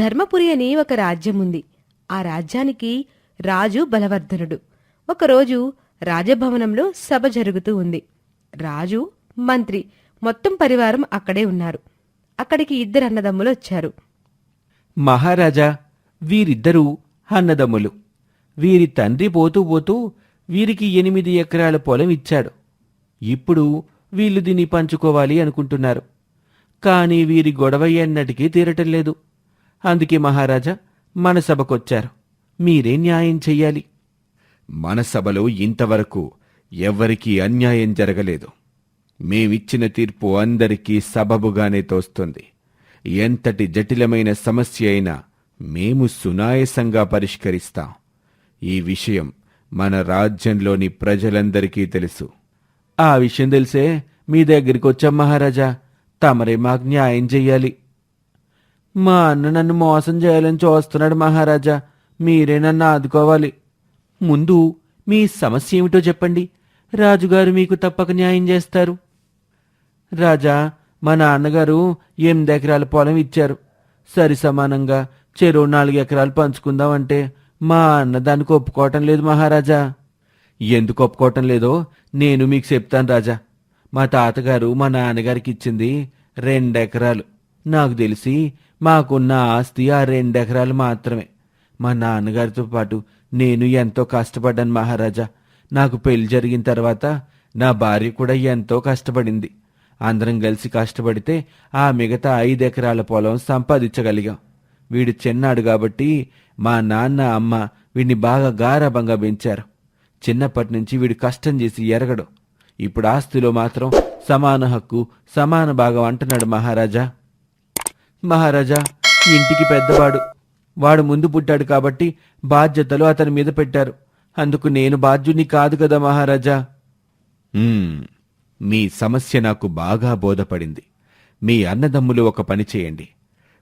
ధర్మపురి అని ఒక రాజ్యముంది. ఆ రాజ్యానికి రాజు బలవర్ధనుడు. ఒకరోజు రాజభవనంలో సభ జరుగుతూ ఉంది. రాజు, మంత్రి మొత్తం పరివారం అక్కడే ఉన్నారు. అక్కడికి ఇద్దరు అన్నదమ్ములు వచ్చారు. మహారాజా, వీరిద్దరూ అన్నదమ్ములు. వీరి తండ్రి పోతూ పోతూ వీరికి 8 ఎకరాల పొలం ఇచ్చాడు. ఇప్పుడు వీళ్ళు దీన్ని పంచుకోవాలి అనుకుంటున్నారు. కాని వీరి గొడవ ఎన్నటికీ తీరటం లేదు. అందుకే మహారాజా మన సభకొచ్చారు. మీరే న్యాయం చెయ్యాలి. మన సభలో ఇంతవరకు ఎవ్వరికీ అన్యాయం జరగలేదు. మేమిచ్చిన తీర్పు అందరికీ సబబుగానే తోస్తుంది. ఎంతటి జటిలమైన సమస్య అయినా మేము సునాయసంగా పరిష్కరిస్తాం. ఈ విషయం మన రాజ్యంలోని ప్రజలందరికీ తెలుసు. ఆ విషయం తెలిసే మీ దగ్గరికి వచ్చాం మహారాజా. తమరే మాకు న్యాయం చెయ్యాలి. మా అన్న నన్ను మోసం చేయాలని చూస్తున్నాడు మహారాజా. మీరే నన్ను ఆదుకోవాలి. ముందు మీ సమస్య ఏమిటో చెప్పండి. రాజుగారు మీకు తప్పక న్యాయం చేస్తారు. రాజా, మా నాన్నగారు 8 ఎకరాల పొలం ఇచ్చారు. సరి సమానంగా చెరో 4 ఎకరాలు పంచుకుందామంటే మా అన్న దానికి ఒప్పుకోవటం లేదు మహారాజా. ఎందుకు ఒప్పుకోవటం లేదో నేను మీకు చెప్తాను రాజా. మా తాతగారు మా నాన్నగారికి ఇచ్చింది 2 ఎకరాలు. నాకు తెలిసి మాకున్న ఆస్తి ఆ 2 ఎకరాలు మాత్రమే. మా నాన్నగారితో పాటు నేను ఎంతో కష్టపడ్డాను మహారాజా. నాకు పెళ్లి జరిగిన తర్వాత నా భార్య కూడా ఎంతో కష్టపడింది. అందరం కలిసి కష్టపడితే ఆ మిగతా 5 ఎకరాల పొలం సంపాదించగలిగాం. వీడు చిన్నాడు కాబట్టి మా నాన్న అమ్మ వీడిని బాగా గారాబంగా పెంచారు. చిన్నప్పటి నుంచి వీడు కష్టం చేసి ఎరగడు. ఇప్పుడు ఆస్తిలో మాత్రం సమాన హక్కు, సమాన భాగం అంటున్నాడు మహారాజా. మహారాజా, ఇంటికి పెద్దవాడు. వాడు ముందు పుట్టాడు కాబట్టి బాధ్యతలు అతని మీద పెట్టారు. అందుకు నేను బాధ్యుని కాదు కదా మహారాజా. మీ సమస్య నాకు బాగా బోధపడింది. మీ అన్నదమ్ములు ఒక పని చేయండి.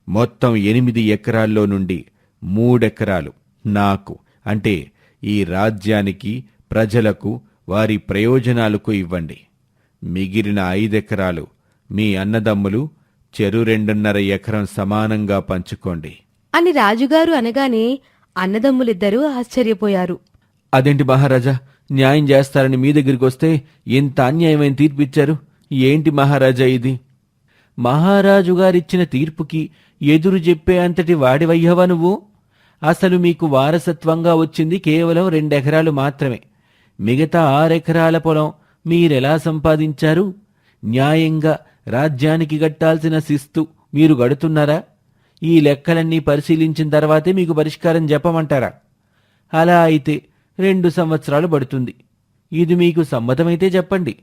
మొత్తం 8 ఎకరాల్లో నుండి 3 ఎకరాలు నాకు, అంటే ఈ రాజ్యానికి, ప్రజలకు, వారి ప్రయోజనాలకు ఇవ్వండి. మిగిలిన 5 ఎకరాలు మీ అన్నదమ్ములు చెరు 2.5 ఎకరం సమానంగా పంచుకోండి అని రాజుగారు అనగానే అన్నదమ్ములిద్దరూ ఆశ్చర్యపోయారు. అదేంటి మహారాజా, న్యాయం చేస్తారని మీ దగ్గరికి వస్తే ఇంత అన్యాయమైన తీర్పిచ్చారు? ఏంటి మహారాజా ఇది? మహారాజు గారిచ్చిన తీర్పుకి ఎదురు చెప్పే అంతటి వాడివయ్యవా నువ్వు? అసలు మీకు వారసత్వంగా వచ్చింది కేవలం 2 ఎకరాలు మాత్రమే. మిగతా 6 ఎకరాల పొలం మీరెలా సంపాదించారు? న్యాయంగా రాజ్యానికి గట్టాల్సిన శిస్తు మీరు గడుతున్నారా? ఈ లెక్కలన్నీ పరిశీలించిన తర్వాతే మీకు పరిష్కారం చెప్పమంటారా? అలా అయితే 2 సంవత్సరాలు పడుతుంది. ఇది మీకు సమ్మతమైతే చెప్పండి,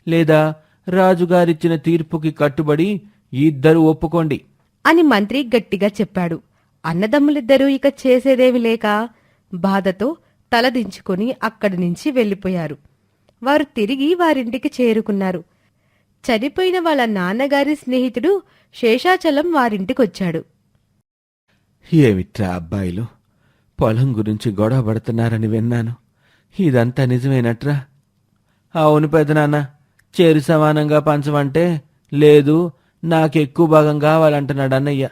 లేదా రాజుగారిచ్చిన తీర్పుకి కట్టుబడి ఇద్దరూ ఒప్పుకోండి అని మంత్రి గట్టిగా చెప్పాడు. అన్నదమ్ములిద్దరూ ఇక చేసేదేమి లేక బాధతో తలదించుకుని అక్కడి నుంచి వెళ్ళిపోయారు. వారు తిరిగి వారింటికి చేరుకున్నారు. చనిపోయిన వాళ్ళ నాన్నగారి స్నేహితుడు శేషాచలం వారింటికొచ్చాడు. ఏమిట్రా అబ్బాయిలు, పొలం గురించి గొడవ పడుతున్నారని విన్నాను. ఇదంతా నిజమేనట్రా? అవును పెదనాన్న, చేరు సమానంగా పంచమంటే లేదు, నాకెక్కువ భాగం కావాలంటున్నాడు అన్నయ్య.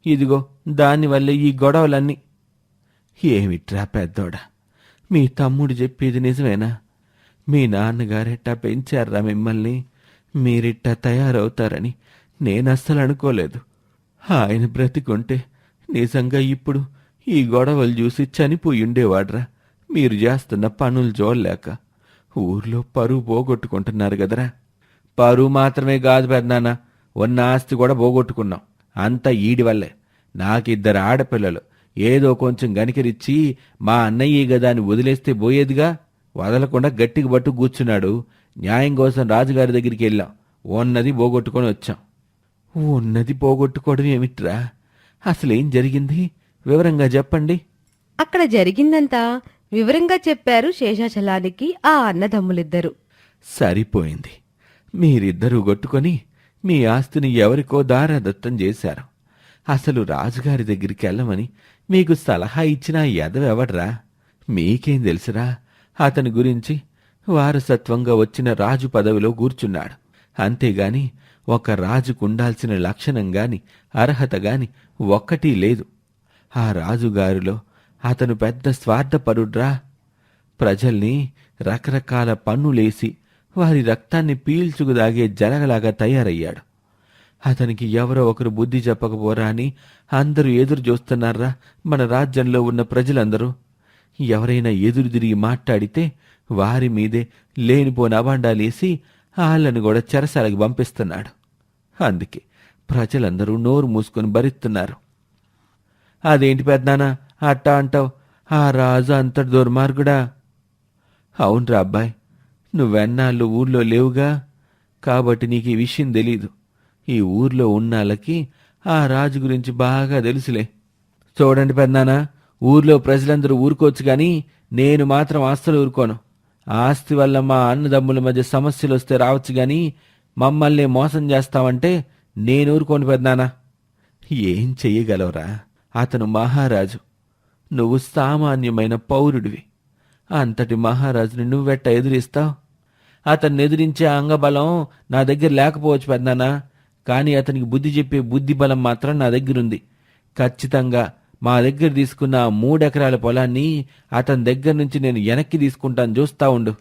ఇదిగో దానివల్లే ఈ గొడవలన్నీ. ఏమిట్రా పెద్దోడా, మీ తమ్ముడు చెప్పేది నిజమేనా? మీ నాన్నగారెట్టా పెంచారా మిమ్మల్ని? మీరిట్టా తయారవుతారని నేనస్సలు అనుకోలేదు. ఆయన బ్రతికుంటే నిజంగా ఇప్పుడు ఈ గొడవలు చూసి చనిపోయుండేవాడ్రా. మీరు చేస్తున్న పనులు చూడలేక ఊర్లో పరువు పోగొట్టుకుంటున్నారు కదరా. పరువు మాత్రమే కాదు పెద్దనాన్న, ఉన్న ఆస్తి కూడా పోగొట్టుకున్నాం. అంతా ఈడి వల్లే. నాకిద్దరు ఆడపిల్లలు. ఏదో కొంచెం గనికరిచ్చి మా అన్నయ్య గదా అని వదిలేస్తే పోయేదిగా. వదలకుండా గట్టికి పట్టు కూర్చున్నాడు. న్యాయం కోసం రాజుగారి దగ్గరికి వెళ్ళాం. ఉన్నది పోగొట్టుకొని వచ్చాం. ఉన్నది పోగొట్టుకోవడం ఏమిట్రా? అసలేం జరిగింది? వివరంగా చెప్పండి. అక్కడ జరిగిందంతా వివరంగా చెప్పారు శేషాచలానికి ఆ అన్నదమ్ములిద్దరూ. సరిపోయింది. మీరిద్దరూ కొట్టుకొని మీ ఆస్తిని ఎవరికో దారాదత్తం చేశారు. అసలు రాజుగారి దగ్గరికి వెళ్ళమని మీకు సలహా ఇచ్చిన ఎదవెవడ్రా? మీకేం తెలుసురా అతని గురించి? వారసత్వంగా వచ్చిన రాజు పదవిలో కూర్చున్నాడు. అంతేగాని ఒక రాజుకుండాల్సిన లక్షణం గాని అర్హత గాని ఒక్కటీ లేదు. ఆ రాజుగారిలో అతను పెద్ద స్వార్థపరుడ్రా. ప్రజల్ని రకరకాల పన్నులేసి వారి రక్తాన్ని పీల్చుకు దాగే జలగలాగా తయారయ్యాడు. అతనికి ఎవరో ఒకరు బుద్ధి చెప్పకపోరా అని అందరూ ఎదురు చూస్తున్నారా మన రాజ్యంలో ఉన్న ప్రజలందరూ. ఎవరైనా ఎదురు తిరిగి మాట్లాడితే వారి మీదే లేనిపోని అబాండాలేసి వాళ్ళను కూడా చెరసాలకు పంపిస్తున్నాడు. అందుకే ప్రజలందరూ నోరు మూసుకొని భరిస్తున్నారు. అదేంటి పెద్దనాన్న అట్టా అంటావు? ఆ రాజు అంతటి దుర్మార్గుడా? అవునరా అబ్బాయి, నువ్వెన్నాళ్ళు ఊర్లో లేవుగా, కాబట్టి నీకు ఈ విషయం తెలీదు. ఈ ఊర్లో ఉన్నాళ్ళకి ఆ రాజు గురించి బాగా తెలుసులే. చూడండి పెద్దనాన్న, ఊర్లో ప్రజలందరూ ఊరుకోవచ్చు కానీ నేను మాత్రం అస్సలు ఊరుకోను. ఆస్తి వల్ల మా అన్నదమ్ముల మధ్య సమస్యలు వస్తే రావచ్చు కానీ మమ్మల్ని మోసం చేస్తావంటే నేను ఊరుకోను పెద్దనాన్న. ఏం చెయ్యగలవురా? అతను మహారాజు, నువ్వు సామాన్యమైన పౌరుడివి. అంతటి మహారాజుని నువ్వెట్ట ఎదురిస్తావు? అతన్ని ఎదిరించే అంగబలం నా దగ్గర లేకపోవచ్చు పెద్దనాన్న, కానీ అతనికి బుద్ధి చెప్పే బుద్ధి బలం మాత్రం నా దగ్గరుంది. ఖచ్చితంగా మా దగ్గర తీసుకున్న 3 ఎకరాల పొలాన్ని అతని దగ్గర నుంచి నేను వెనక్కి తీసుకుంటాను, చూస్తా ఉండు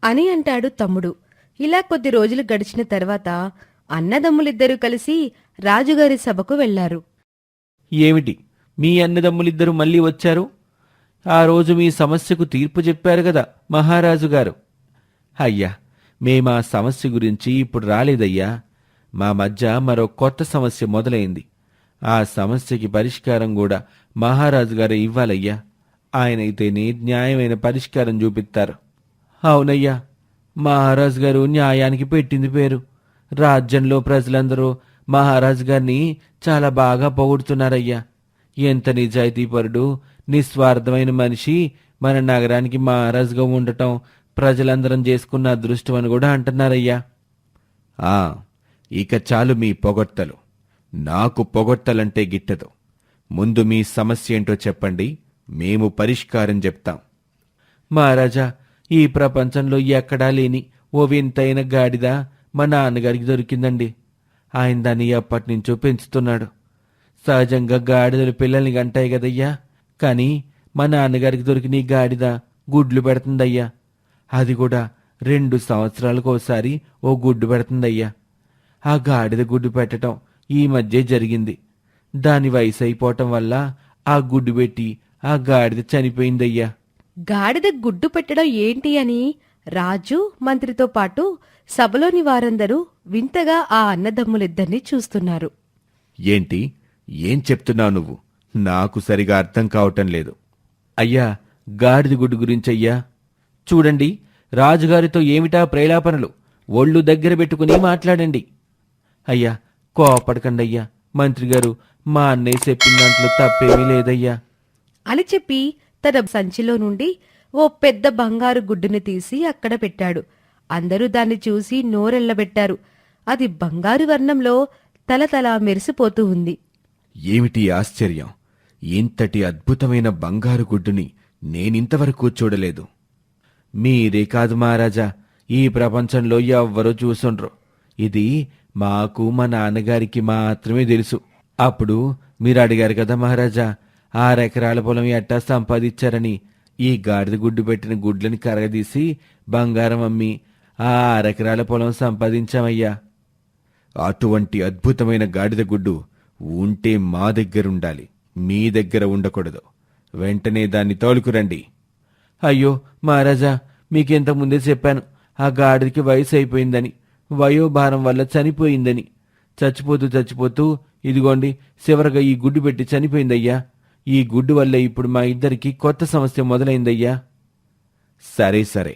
అని అంటాడు తమ్ముడు. ఇలా కొద్ది రోజులు గడిచిన తర్వాత అన్నదమ్ములిద్దరూ కలిసి రాజుగారి సభకు వెళ్లారు. ఏమిటి, మీ అన్నదమ్ములిద్దరూ మళ్ళీ వచ్చారు? ఆ రోజు మీ సమస్యకు తీర్పు చెప్పారు కదా మహారాజు గారు. అయ్యా, మేమా సమస్య గురించి ఇప్పుడు రాలేదయ్యా. మా మధ్య మరో కొత్త సమస్య మొదలైంది. ఆ సమస్యకి పరిష్కారం కూడా మహారాజు గారే ఇవ్వాలయ్యా. ఆయనైతేనే న్యాయమైన పరిష్కారం చూపిస్తారు. అవునయ్యా, మహారాజు గారు న్యాయానికి పెట్టింది పేరు. రాజ్యంలో ప్రజలందరూ మహారాజు గారిని చాలా బాగా పొగుడుతున్నారయ్యా. ఎంత నిజాయితీపరుడు, నిస్వార్థమైన మనిషి. మన నగరానికి మహారాజుగా ఉండటం ప్రజలందరం చేసుకున్న అదృష్టం అని కూడా అంటున్నారయ్యా. ఇక చాలు మీ పొగడ్తలు. నాకు పొగడ్తలంటే గిట్టదు. ముందు మీ సమస్య ఏంటో చెప్పండి, మేము పరిష్కారం చెప్తాం. మహారాజా, ఈ ప్రపంచంలో ఎక్కడా లేని ఓ వింతైన గాడిద మా నాన్నగారికి దొరికిందండి. ఆయన దాన్ని ఎప్పటినుంచో పెంచుతున్నాడు. సహజంగా గాడిదలు పిల్లల్ని గంటాయి కదయ్యా, కానీ మా నాన్నగారికి దొరికిన ఈ గాడిద గుడ్లు పెడుతుందయ్యా. అది కూడా 2 సంవత్సరాలకోసారి ఓ గుడ్డు పెడుతుందయ్యా. ఆ గాడిద గుడ్డు పెట్టడం ఈ మధ్య జరిగింది. దాని వయసు అయిపోవటం వల్ల ఆ గుడ్డు పెట్టి ఆ గాడిద చనిపోయిందయ్యా. గాడిద గుడ్డు పెట్టడం ఏంటి అని రాజు మంత్రితో పాటు సభలోని వారందరూ వింతగా ఆ అన్నదమ్ములిద్దరినీ చూస్తున్నారు. ఏంటి, ఏం చెప్తున్నావు నువ్వు? నాకు సరిగా అర్థం కావటం లేదు. అయ్యా, గాడిద గుడ్డు గురించయ్యా. చూడండి, రాజుగారితో ఏమిటా ప్రేలాపనలు? ఒళ్ళు దగ్గర పెట్టుకుని మాట్లాడండి. అయ్యా, కోపడకండయ్యా. మంత్రిగారు, మా అన్నయ్య చెప్పిన దాంట్లో తప్పేమీ లేదయ్యా అని చెప్పి తన సంచిలో నుండి ఓ పెద్ద బంగారు గుడ్డుని తీసి అక్కడ పెట్టాడు. అందరూ దాన్ని చూసి నోరెళ్లబెట్టారు. అది బంగారు వర్ణంలో తలతలా మెరిసిపోతూ ఉంది. ఏమిటి ఆశ్చర్యం! ఇంతటి అద్భుతమైన బంగారు గుడ్డుని నేనింతవరకు చూడలేదు. మీరే కాదు మహారాజా, ఈ ప్రపంచంలో ఎవ్వరూ చూసుండ్రు. ఇది మాకు మా నాన్నగారికి మాత్రమే తెలుసు. అప్పుడు మీరు అడిగారు కదా మహారాజా, 6 ఎకరాల పొలం ఎట్టా సంపాదించారని. ఈ గాడిద గుడ్డు పెట్టిన గుడ్లని కరగదీసి బంగారం అమ్మి ఆ 6 ఎకరాల పొలం సంపాదించామయ్యా. అటువంటి అద్భుతమైన గాడిద గుడ్డు ఉంటే మా దగ్గరుండాలి, మీ దగ్గర ఉండకూడదు. వెంటనే దాన్ని తోలుకురండి. అయ్యో మహారాజా, మీకింత ముందే చెప్పాను, ఆ గాడిదకి వయసు అయిపోయిందని, వయోభారం వల్ల చనిపోయిందని. చచ్చిపోతూ ఇదిగోండి చివరగా ఈ గుడ్డు పెట్టి చనిపోయిందయ్యా. ఈ గుడ్డు వల్ల ఇప్పుడు మా ఇద్దరికి కొత్త సమస్య మొదలైందయ్యా. సరే సరే,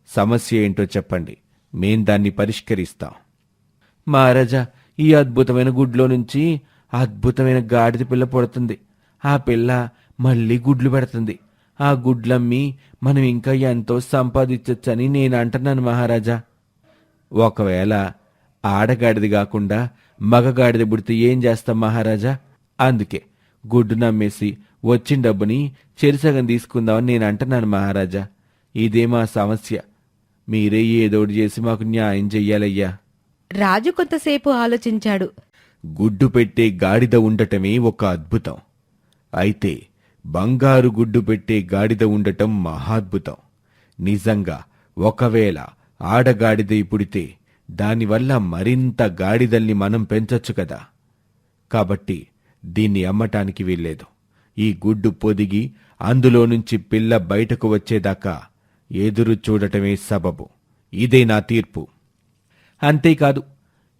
సమస్య ఏంటో చెప్పండి, మేం దాన్ని పరిష్కరిస్తాం. మహారాజా, ఈ అద్భుతమైన గుడ్లో నుంచి అద్భుతమైన గాడిద పిల్ల పుడుతుంది. ఆ పిల్ల మళ్ళీ గుడ్లు పెడుతుంది. ఆ గుడ్లమ్మి మనం ఇంకా ఎంతో సంపాదించొచ్చని నేను అంటున్నాను మహారాజా. ఒకవేళ ఆడగాడిది కాకుండా మగగాడిద పుడితే ఏం చేస్తాం మహారాజా? అందుకే గుడ్డు నమ్మేసి వచ్చిన డబ్బుని చెరిసగం తీసుకుందామని నేను అంటున్నాను మహారాజా. ఇదే మా సమస్య. మీరే ఏదోటి చేసి మాకు న్యాయం చెయ్యాలయ్యా. రాజు కొంతసేపు ఆలోచించాడు. గుడ్డు పెట్టే గాడిద ఉండటమే ఒక అద్భుతం. అయితే బంగారు గుడ్డు పెట్టే గాడిద ఉండటం మహాద్భుతం. నిజంగా ఒకవేళ ఆడగాడిద పుడితే దానివల్ల మరింత గాడిదల్ని మనం పెంచొచ్చు కదా. కాబట్టి దీన్ని అమ్మటానికి వీల్లేదు. ఈ గుడ్డు పొదిగి అందులో నుంచి పిల్ల బయటకు వచ్చేదాకా ఎదురు చూడటమే సబబు. ఇదే నా తీర్పు. అంతేకాదు,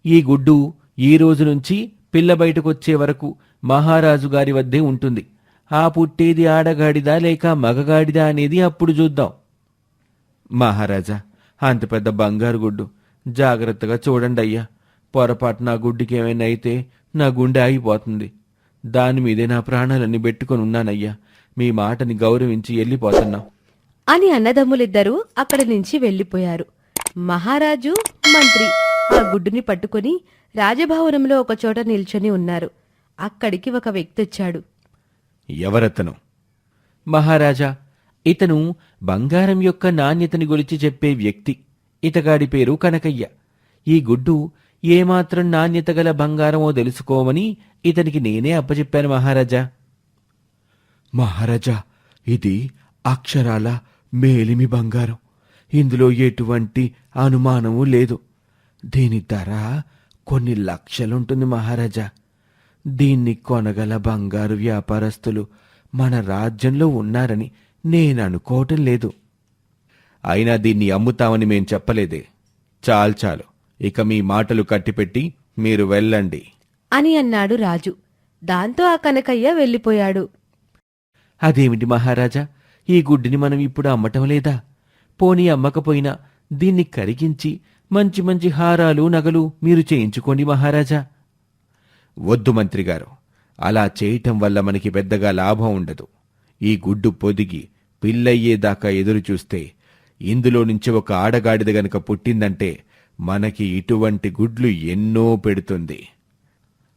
ఈ గుడ్డు ఈ రోజు నుంచి పిల్ల బయటకొచ్చే వరకు మహారాజు గారి వద్దే ఉంటుంది. ఆ పుట్టేది ఆడగాడిదా లేక మగగాడిదా అనేది అప్పుడు చూద్దాం. మహారాజా, అంత పెద్ద బంగారు గుడ్డు, జాగ్రత్తగా చూడండి అయ్యా. పొరపాటు నా గుడ్డుకి ఏమైనా అయితే నా గుండె ఆగిపోతుంది. దాని మీదే నా ప్రాణాలన్నీ పెట్టుకొని ఉన్నానయ్యా. మీ మాటని గౌరవించి వెళ్ళిపోతున్నాం అని అన్నదమ్ములిద్దరూ అక్కడి నుంచి వెళ్ళిపోయారు. మహారాజు, మంత్రి ఆ గుడ్డుని పట్టుకుని రాజభవనంలో ఒకచోట నిల్చొని ఉన్నారు. అక్కడికి ఒక వ్యక్తి వచ్చాడు. ఎవరతను? మహారాజా, ఇతను బంగారం యొక్క నాణ్యతని గురించి చెప్పే వ్యక్తి. ఇతగాడి పేరు కనకయ్య. ఈ గుడ్డు ఏమాత్రం నాణ్యత గల బంగారమో తెలుసుకోమని ఇతనికి నేనే అప్పచెప్పాను మహారాజా. మహారాజా, ఇది అక్షరాల మేలిమి బంగారం. ఇందులో ఎటువంటి అనుమానము లేదు. దీని ధర కొన్ని లక్షలుంటుంది మహారాజా. దీన్ని కొనగల బంగారు వ్యాపారస్తులు మన రాజ్యంలో ఉన్నారని నేననుకోవటం లేదు. అయినా దీన్ని అమ్ముతామని మేం చెప్పలేదే. చాలు, ఇక మీ మాటలు కట్టిపెట్టి మీరు వెళ్ళండి అని అన్నాడు రాజు. దాంతో ఆ కనకయ్య వెళ్ళిపోయాడు. అదేమిటి మహారాజా, ఈ గుడ్డిని మనం ఇప్పుడు అమ్మటం లేదా? పోనీ అమ్మకపోయినా దీన్ని కరిగించి మంచి మంచి హారాలు, నగలు మీరు చేయించుకోండి మహారాజా. వద్దు మంత్రిగారు, అలా చేయటం వల్ల మనకి పెద్దగా లాభం ఉండదు. ఈ గుడ్డు పొదిగి పిల్లయ్యేదాకా ఎదురు చూస్తే ఇందులో నుంచి ఒక ఆడగాడిద గనక పుట్టిందంటే మనకి ఇటువంటి గుడ్లు ఎన్నో పెడుతుంది.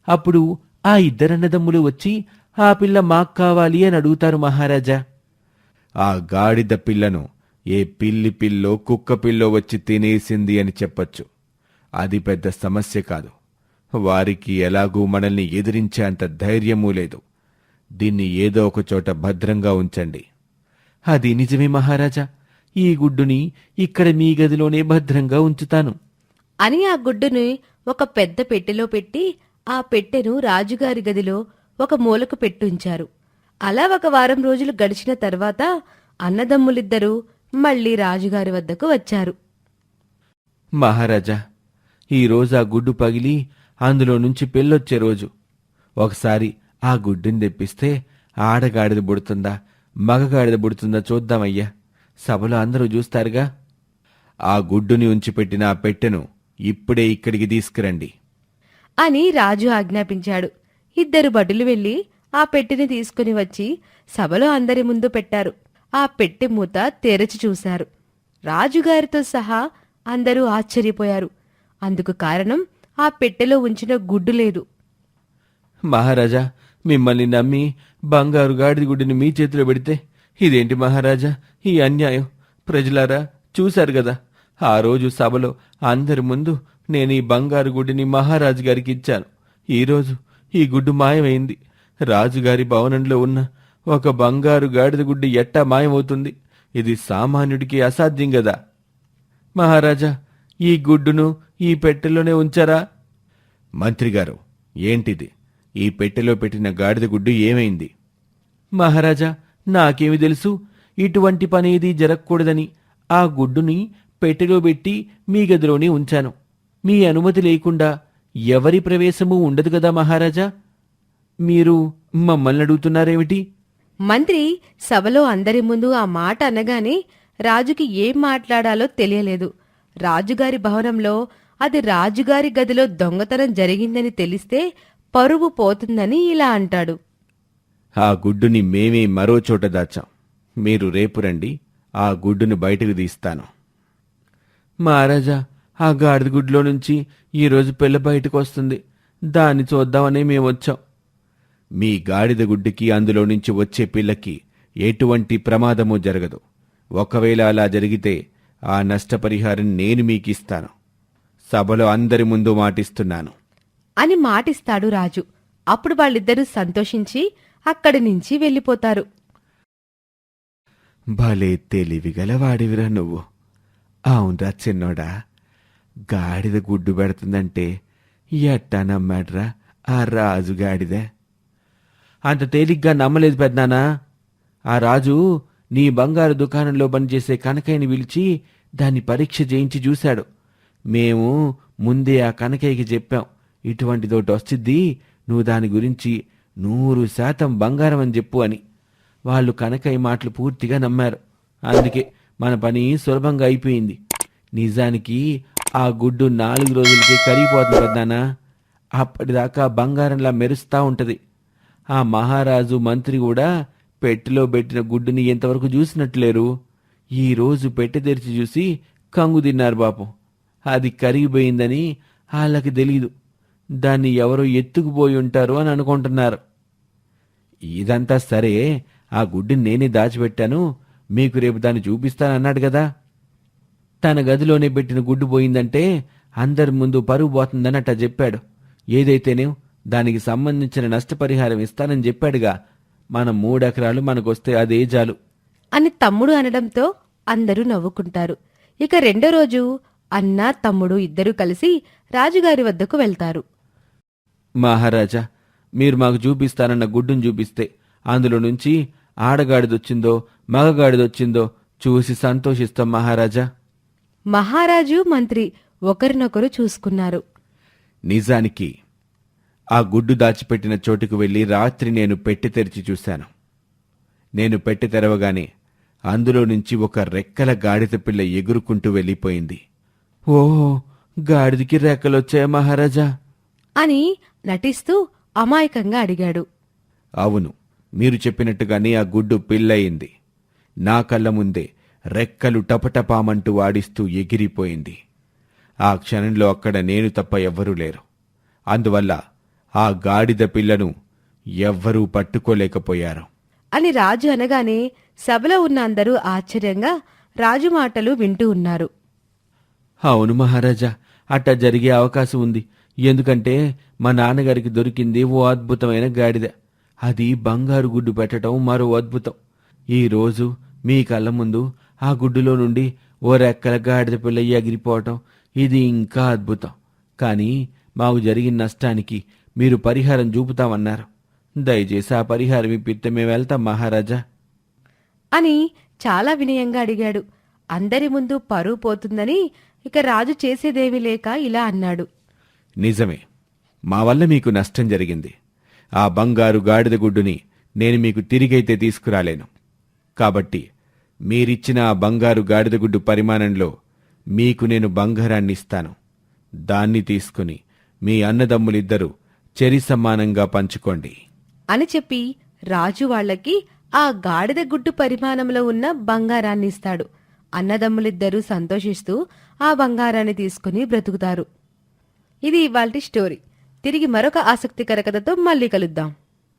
అప్పుడు ఆ ఇద్దరన్నదమ్ములు వచ్చి ఆ పిల్ల మాకు కావాలి అని అడుగుతారు మహారాజా. ఆ గాడిద పిల్లను ఏ పిల్లి పిల్లో కుక్క పిల్లో వచ్చి తినేసింది అని చెప్పొచ్చు. అది పెద్ద సమస్య కాదు. వారికి ఎలాగూ మనల్ని ఎదిరించే అంత ధైర్యమూ లేదు. దీన్ని ఏదో ఒక చోట భద్రంగా ఉంచండి. అది నిజమే మహారాజా. ఈ గుడ్డుని ఇక్కడ మీ గదిలోనే భద్రంగా ఉంచుతాను అని ఆ గుడ్డుని ఒక పెద్ద పెట్టెలో పెట్టి ఆ పెట్టెను రాజుగారి గదిలో ఒక మూలకు పెట్టుంచారు. అలా ఒక వారం రోజులు గడిచిన తర్వాత అన్నదమ్ములిద్దరూ మళ్లీ రాజుగారి వద్దకు వచ్చారు. మహారాజా, ఈరోజు ఆ గుడ్డు పగిలి అందులో నుంచి పెళ్ళొచ్చే రోజు. ఒకసారి ఆ గుడ్డుని తెప్పిస్తే ఆడగాడిద పుడుతుందా మగగాడిద పుడుతుందా చూద్దామయ్యా. సభలో అందరూ చూస్తారుగా. ఆ గుడ్డుని ఉంచిపెట్టిన ఆ పెట్టెను ఇప్పుడే ఇక్కడికి తీసుకురండి అని రాజు ఆజ్ఞాపించాడు. ఇద్దరు భటులు వెళ్లి ఆ పెట్టెని తీసుకుని వచ్చి సభలో అందరి ముందు పెట్టారు. ఆ పెట్టె మూత తెరచి చూశారు. రాజుగారితో సహా అందరూ ఆశ్చర్యపోయారు. అందుకు కారణం ఆ పెట్టెలో ఉంచిన గుడ్డు లేదు. మహారాజా, మిమ్మల్ని నమ్మి బంగారు గాడిద గుడ్డిని మీ చేతిలో పెడితే ఇదేంటి మహారాజా ఈ అన్యాయం? ప్రజలారా చూశారు గదా, ఆ రోజు సభలో అందరి ముందు నేను ఈ బంగారు గుడ్డిని మహారాజు గారికి ఇచ్చాను. ఈరోజు ఈ గుడ్డు మాయమైంది. రాజుగారి భవనంలో ఉన్న ఒక బంగారు గాడిద గుడ్డి ఎట్టా మాయమవుతుంది? ఇది సామాన్యుడికి అసాధ్యం గదా. మహారాజా, ఈ గుడ్డును ఈ పెట్టెలోనే ఉంచారా? మంత్రిగారు, ఏంటిది? ఈ పెట్టెలో పెట్టిన గాడిద గుడ్డు ఏమైంది? మహారాజా, నాకేమి తెలుసు? ఇటువంటి పనేది జరగకూడదని ఆ గుడ్డుని పెట్టెలో పెట్టి మీ గదిలోనే ఉంచాను. మీ అనుమతి లేకుండా ఎవరి ప్రవేశమూ ఉండదు గదా మహారాజా. మీరు మమ్మల్ని అడుగుతున్నారేమిటి? మంత్రి సభలో అందరి ముందు ఆ మాట అనగానే రాజుకి ఏం మాట్లాడాలో తెలియలేదు. రాజుగారి భవనంలో అది రాజుగారి గదిలో దొంగతనం జరిగిందని తెలిస్తే పరువు పోతుందని ఇలా అంటాడు. ఆ గుడ్డుని మేమే మరో చోట దాచాం. మీరు రేపు రండి, ఆ గుడ్డును బయటకు తీస్తాను. మహారాజా, ఆ గాడిద గుడ్లో నుంచి ఈరోజు పిల్ల బయటకు వస్తుంది. దాన్ని చూద్దామని మేమొచ్చాం. మీ గాడిద గుడ్డుకి అందులో నుంచి వచ్చే పిల్లకి ఎటువంటి ప్రమాదమూ జరగదు. ఒకవేళ అలా జరిగితే ఆ నష్టపరిహారం నేను మీకిస్తాను. సభలో అందరి ముందు మాటిస్తున్నాను అని మాటిస్తాడు రాజు. అప్పుడు వాళ్ళిద్దరూ సంతోషించి అక్కడి నుంచి వెళ్ళిపోతారు. భలే తెలివిగలవాడివిరా నువ్వు. అవునరా చిన్నోడా, గాడిద గుడ్డు పెడుతుందంటే ఎట్టా నమ్మాడ్రా ఆ రాజు గాడిదే. అంత తేలిగ్గా నమ్మలేదు పెద్దనానా. ఆ రాజు నీ బంగారు దుకాణంలో పనిచేసే కనకయ్యని పిలిచి దాన్ని పరీక్ష చేయించి చూశాడు. మేము ముందే ఆ కనకయ్యకి చెప్పాం, ఇటువంటిదోటి వస్తుంది, నువ్వు దాని గురించి 100% బంగారం అని చెప్పు అని. వాళ్ళు కనకయ్య మాటలు పూర్తిగా నమ్మారు. అందుకే మన పని సులభంగా అయిపోయింది. నిజానికి ఆ గుడ్డు 4 రోజులకే కరిగిపోతుంది పెద్దనానా. అప్పటిదాకా బంగారంలా మెరుస్తా ఉంటది. ఆ మహారాజు మంత్రి కూడా పెట్టెలో పెట్టిన గుడ్డుని ఎంతవరకు చూసినట్లేరు. ఈ రోజు పెట్టె తెరిచి చూసి కంగు తిన్నారు పాపం. అది కరిగిపోయిందని వాళ్ళకి తెలీదు. దాన్ని ఎవరో ఎత్తుకుపోయి ఉంటారు అని అనుకుంటున్నారు. ఇదంతా సరే, ఆ గుడ్డుని నేనే దాచిపెట్టాను, మీకు రేపు దాన్ని చూపిస్తానన్నాడు కదా. తన గదిలోనే పెట్టిన గుడ్డు పోయిందంటే అందరి ముందు పరువు పోతుందని అట్టా చెప్పాడు. ఏదైతేనేం దానికి సంబంధించిన నష్టపరిహారం ఇస్తానని చెప్పాడుగా. మన 3 ఎకరాలు మనకొస్తే అదే చాలు అని తమ్ముడు అనడంతో అందరూ నవ్వుకుంటారు. ఇక రెండో రోజు అన్న తమ్ముడు ఇద్దరూ కలిసి రాజుగారి వద్దకు వెళ్తారు. మహారాజా, మీరు మాకు చూపిస్తానన్న గుడ్డును చూపిస్తే అందులో నుంచి ఆడగాడిదొచ్చిందో మగగాడిదొచ్చిందో చూసి సంతోషిస్తాం మహారాజా. మహారాజు మంత్రి ఒకరినొకరు చూసుకున్నారు. నిజానికి ఆ గుడ్డు దాచిపెట్టిన చోటుకు వెళ్ళి రాత్రి నేను పెట్టె తెరిచి చూశాను. నేను పెట్టె తెరవగానే అందులో నుంచి ఒక రెక్కల గాడిద పిల్ల ఎగురుకుంటూ వెళ్ళిపోయింది. ఓహో, గాడిదికి రెక్కలొచ్చాయా మహారాజా అని నటిస్తూ అమాయకంగా అడిగాడు. అవును, మీరు చెప్పినట్టుగానే ఆ గుడ్డు పిల్లయింది. నా కళ్ళ ముందే రెక్కలు టపటపామంటూ ఆడిస్తూ ఎగిరిపోయింది. ఆ క్షణంలో అక్కడ నేను తప్ప ఎవ్వరూ లేరు. అందువల్ల ఆ గాడిద పిల్లను ఎవ్వరూ పట్టుకోలేకపోయారు అని రాజు అనగానే సభలో ఉన్న అందరూ ఆశ్చర్యంగా రాజు మాటలు వింటూ ఉన్నారు. అవును మహారాజా, అట్టా జరిగే అవకాశం ఉంది. ఎందుకంటే మా నాన్నగారికి దొరికింది ఓ అద్భుతమైన గాడిద. అది బంగారు గుడ్డు పెట్టడం మరో అద్భుతం. ఈరోజు మీ కళ్ళ ముందు ఆ గుడ్డులో నుండి ఓ రెక్కల గాడిద పిల్ల ఎగిరిపోవటం, ఇది ఇంకా అద్భుతం. కానీ మాకు జరిగిన నష్టానికి మీరు పరిహారం చూపుతామన్నారు. దయచేసి ఆ పరిహారం ఇప్పిస్తే మేము వెళ్తాం మహారాజా అని చాలా వినయంగా అడిగాడు. అందరి ముందు పరువు పోతుందని ఇక రాజు చేసేదేమీ లేక ఇలా అన్నాడు. నిజమే, మా వల్ల మీకు నష్టం జరిగింది. ఆ బంగారు గాడిద గుడ్డుని నేను మీకు తిరిగైతే తీసుకురాలేను. కాబట్టి మీరిచ్చిన ఆ బంగారు గాడిద గుడ్డు పరిమాణంలో మీకు నేను బంగారాన్ని ఇస్తాను. దాన్ని తీసుకుని మీ అన్నదమ్ములిద్దరూ చెరి సమానంగా పంచుకోండి అని చెప్పి రాజు వాళ్ళకి ఆ గాడిద గుడ్డు పరిమాణంలో ఉన్న బంగారాన్ని ఇస్తాడు. అన్నదమ్ములిద్దరూ సంతోషిస్తూ ఆ బంగారాన్ని తీసుకుని బ్రతుకుతారు. ఇది ఇవాల్టి స్టోరీ. తిరిగి మరొక ఆసక్తికర కథతో మళ్ళీ కలుద్దాం.